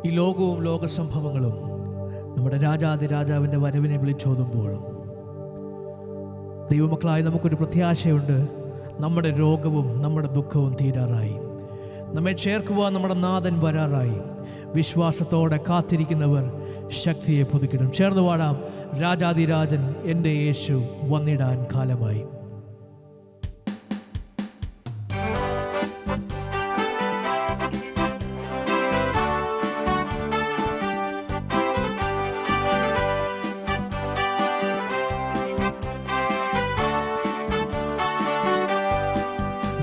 ഈ ലോകവും ലോകസംഭവങ്ങളും നമ്മുടെ രാജാതിരാജാവിൻ്റെ വരവിനെ വിളിച്ചോതുമ്പോൾ ദൈവമക്കളായി നമുക്കൊരു പ്രത്യാശയുണ്ട്. നമ്മുടെ രോഗവും നമ്മുടെ ദുഃഖവും തീരാറായി. നമ്മെ ചേർക്കുവാൻ നമ്മുടെ നാഥൻ വരാറായി. വിശ്വാസത്തോടെ കാത്തിരിക്കുന്നവർ ശക്തിയെ പുതുക്കിടും. ചേർന്ന് പാടാം, രാജാതിരാജൻ എൻ്റെ യേശു വന്നിടാൻ കാലമായി.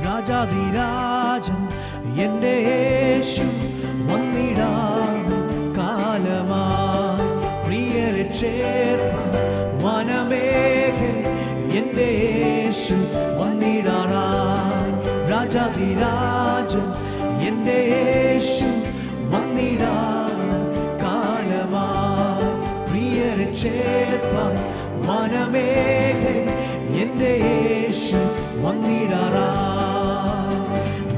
രാജാതിരാജൻ എൻ്റെ യേശു വന്നിടാൻ കാലമായി. പ്രിയരെ ചേർപ്പാൻ വനമേഘേ എൻ്റെ യേശു വന്നിടാറായി. രാജാതിരാജൻ എൻ്റെ യേശു വന്നിടാൻ കാലമായി. പ്രിയരെ ചേർപ്പാൻ വനമേഘേ എൻ്റെ യേശു വന്നിടാറായി.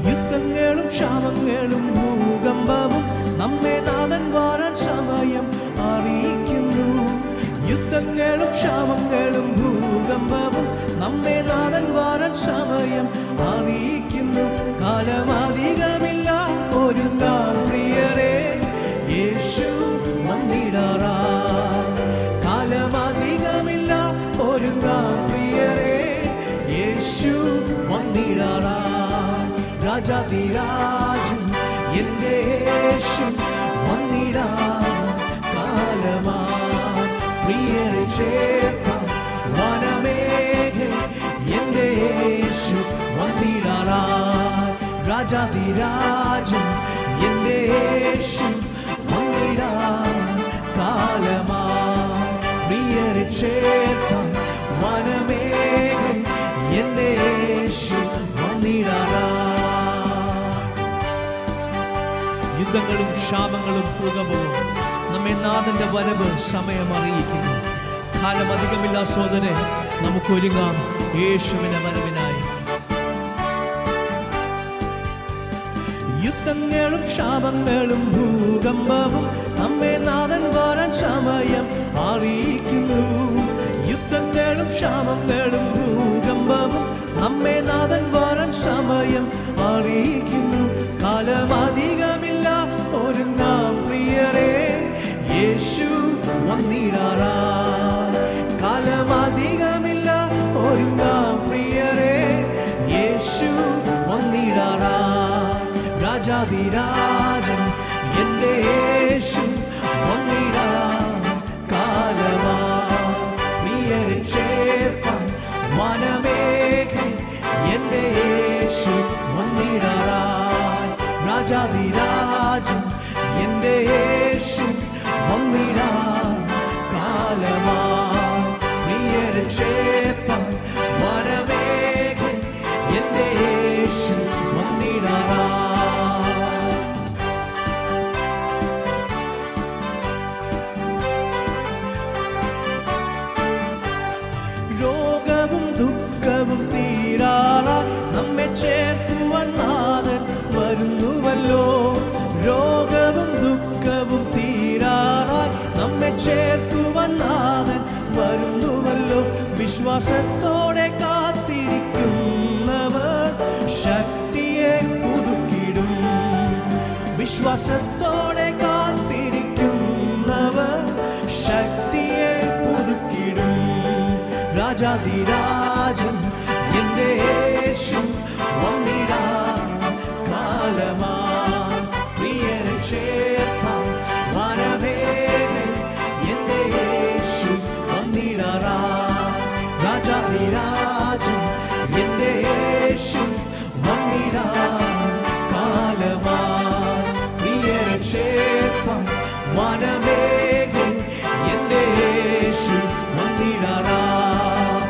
യുദ്ധങ്ങളും ക്ഷാമങ്ങളും ഭൂകമ്പവും നമ്മെ നാഥൻ വരാൻ സമയം അറിയിക്കുന്നു. യുദ്ധങ്ങളും ക്ഷാമങ്ങളും ഭൂകമ്പവും നമ്മെ നാഥൻ വരാൻ സമയം അറിയിക്കുന്നു. കാലമധികമില്ല ഒരുങ്ങാം പ്രിയരേ, യേശു വന്നിടാറായി. കാലമധികമില്ല ഒരുങ്ങാം പ്രിയരേ, യേശു വന്നിടാറായി. രാജാതിരാജൻ എൻ്റെ യേശു വന്നിടാൻ കാലമായി. പ്രിയരെ ചേർക്കാം വനമേഘേ എൻ്റെ യേശു വന്നിടാറായി. രാജാതിരാജൻ എൻ്റെ യേശു വന്നിടാൻ കാലമായി. പ്രിയരെ ചേർക്കാം വനമേഘേ എൻ്റെ യേശു വന്നിടാറായി. യുദ്ധങ്ങളും ക്ഷാമങ്ങളും ഭൂകമ്പവും നമ്മെ നാഥന്റെ വരവ് സമയം അറിയിക്കുന്നു. കാലമധികമില്ല സോദരേ, നമുക്കൊരുങ്ങാം യേശുവിന്റെ വരവിനായി. യുദ്ധങ്ങളും ക്ഷാമങ്ങളും ഭൂകമ്പവും നമ്മെ നാഥൻ വരാൻ സമയം അറിയിക്കുന്നു. യുദ്ധങ്ങളും ക്ഷാമങ്ങളും ഭൂകമ്പവും നമ്മെ നാഥൻ വരാൻ സമയം അറിയിക്കുന്നു. കാലമധികമില്ല ഒരുങ്ങാം പ്രിയരേ, യേശു വന്നിടാറായി. കാലമധികമില്ല ഒരുങ്ങാം പ്രിയരേ, യേശു വന്നിടാറായി. രാജാതിരാജൻ എൻ്റെ യേശു വന്നിടാൻ കാലമായി. പ്രിയരെ ചേർപ്പാൻ വനമേഘേ എൻ്റെ യേശു വന്നിടാറായി. രാജാതിരാജൻ എൻ്റെ യേശു വന്നിടാൻ കാലമായി. പ്രിയരെ ചേർപ്പാൻ വനമേഘേ എൻ്റെ യേശു വന്നിടാറായി. രോഗവും ദുഃഖവും തീരാറായി നമ്മെ ചേർക്കുവാൻ നാഥൻ വരുന്നുവല്ലോ. രോഗവും ദുഃഖവും തീരാറായി നമ്മെ ചേർക്കുവാൻ നാഥൻ വരുന്നുവല്ലോ. വിശ്വാസത്തോടെ കാത്തിരിക്കുന്നവർ ശക്തിയെ പുതുക്കിടും. വിശ്വാസത്തോടെ കാത്തിരിക്കുന്നവർ ശക്തിയെ പുതുക്കിടും. രാജാതിരാജൻ എൻ്റെ യേശു വന്നിടാൻ കാലമായി. പ്രിയരെ ചേർപ്പാൻ വനമേഘേ എൻ്റെ യേശു വന്നിടാറായി. രാജാതിരാജൻ എൻ്റെ യേശു വന്നിടാൻ കാലമായി. പ്രിയരെ ചേർപ്പാൻ വനമേഘേ എൻ്റെ യേശു വന്നിടാറായി.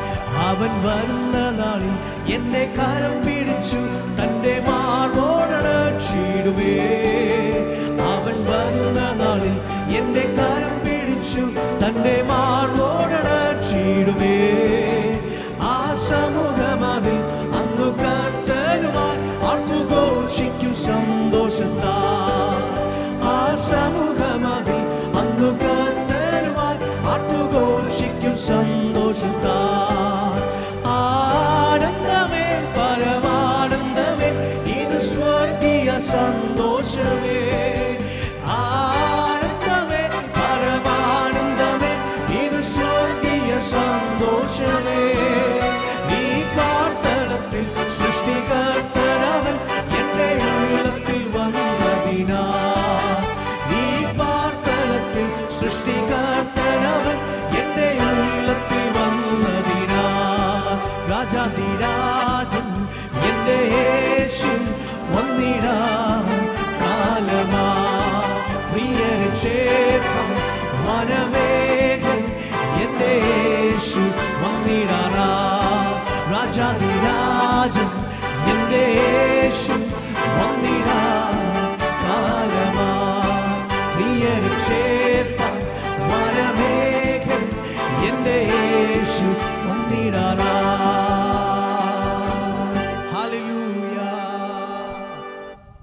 അവൻ വരുന്ന നാളിൽ എന്നെ കരം പിടിച്ചു തൻ്റെ മാർവോടണച്ചിടുമേ. അവൻ വരുന്ന നാളിൽ എന്നെ കരം പിടിച്ചു തൻ്റെ മാർവോടണച്ചിടുമേ. ആ സമുഖമതിൽ അന്നു കർത്തനുമായി ആർത്തുഘോഷിക്കും സന്തോഷത്താൽ. ആ സമുഖ സൃഷ്ടികർത്തനവൻ എൻ്റെ ഉള്ളത്തിൽ വന്നതിനാ. രാജാതിരാജൻ എൻ്റെ യേശു വന്നിടാ കാലമാ. പ്രിയരെ ചേർക്കാം മനമേകൾ എൻ്റെ യേശു വന്നിടാ. രാജാതിരാജൻ എൻ്റെ